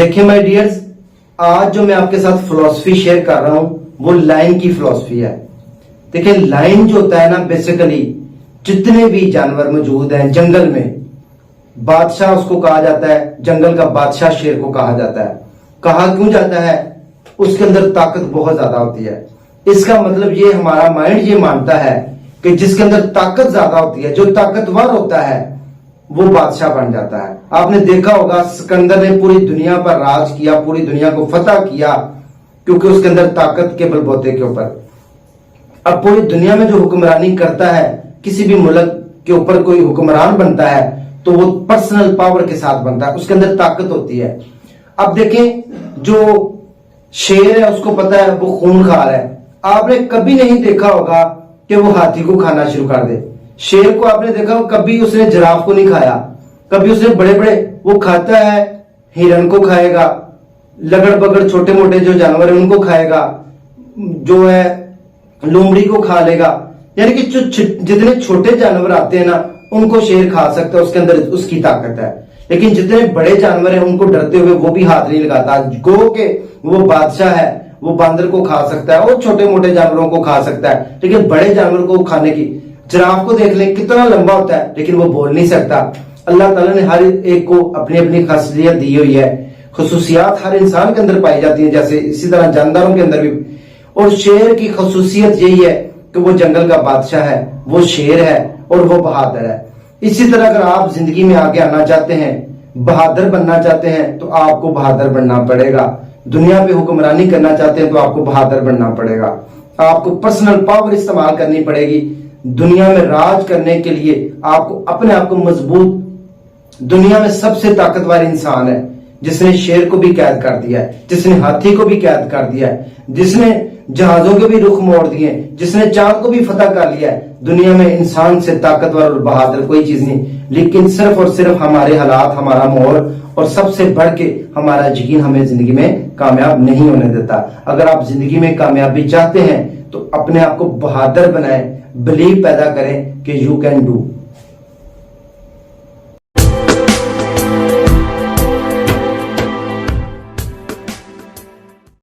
देखिए my dears, आज जो मैं आपके साथ फिलॉसफी शेयर कर रहा हूं वो लाइन की फिलॉसफी है। देखिए लाइन जो होता है ना, बेसिकली जितने भी जानवर मौजूद हैं जंगल में, बादशाह उसको कहा जाता है, जंगल का बादशाह शेर को कहा जाता है। कहा क्यों जाता है? उसके अंदर ताकत बहुत ज्यादा होती है। इसका मतलब ये हमारा माइंड ये मानता है कि जिसके अंदर ताकत ज्यादा होती है, जो ताकतवर होता है, वो बादशाह बन जाता है। आपने देखा होगा सिकंदर ने पूरी दुनिया पर राज किया, पूरी दुनिया को फतह किया, क्योंकि उसके अंदर ताकत के बलबूते के ऊपर। अब पूरी दुनिया में जो हुक्मरानी करता है, किसी भी मुल्क के ऊपर कोई हुक्मरान बनता है तो वो पर्सनल पावर के साथ बनता है, उसके अंदर ताकत होती है। अब देखें, जो शेर है उसको पता है वो खूनखार है। आपने कभी नहीं देखा होगा कि वो हाथी को खाना शुरू कर दे। शेर को आपने देखा हो, कभी उसने जिराफ को नहीं खाया, कभी उसने बड़े बड़े वो खाता है, हिरन को खाएगा, लगड़ बगड़ छोटे मोटे जो जानवर है उनको खाएगा, जो है लोमड़ी को खा लेगा। यानी कि जो जितने छोटे जानवर आते हैं ना उनको शेर खा सकता है, उसके अंदर उसकी ताकत है। लेकिन जितने बड़े जानवर हैं उनको डरते हुए वो भी हाथ नहीं लगाता। गो के वो बादशाह है, वो बांदर को खा सकता है और छोटे मोटे जानवरों को खा सकता है, लेकिन बड़े जानवर को खाने की, जिराफ को देख लें कितना लंबा होता है लेकिन वो बोल नहीं सकता। अल्लाह ताला ने हर एक को अपनी अपनी खासियत दी हुई है, खुसूसियात हर इंसान के अंदर पाई जाती है, जैसे इसी तरह जानदारों के अंदर भी। और शेर की खुसूसियत यही है कि वो जंगल का बादशाह है, वो शेर है और वो बहादुर है। इसी तरह अगर आप जिंदगी में आगे आना चाहते हैं, बहादुर बनना चाहते हैं, तो आपको बहादुर बनना पड़ेगा। दुनिया पे हुक्मरानी करना चाहते हैं तो आपको बहादुर बनना पड़ेगा। आपको पर्सनल पावर इस्तेमाल करनी पड़ेगी। दुनिया में राज करने के लिए आपको अपने आप को मजबूत, दुनिया में सबसे ताकतवर इंसान है जिसने शेर को भी कैद कर दिया है, जिसने हाथी को भी कैद कर दिया है, जिसने जहाजों के भी रुख मोड़ दिए, जिसने चांद को भी फतह कर लिया है। दुनिया में इंसान से ताकतवर और बहादुर कोई चीज नहीं, लेकिन सिर्फ और सिर्फ हमारे हालात, हमारा माहौल और सबसे बढ़ के हमारा यकीन हमें जिंदगी में कामयाब नहीं होने देता। अगर आप जिंदगी में कामयाबी चाहते हैं तो अपने आप को बहादुर बनाएं, बिलीव पैदा करें कि यू कैन डू।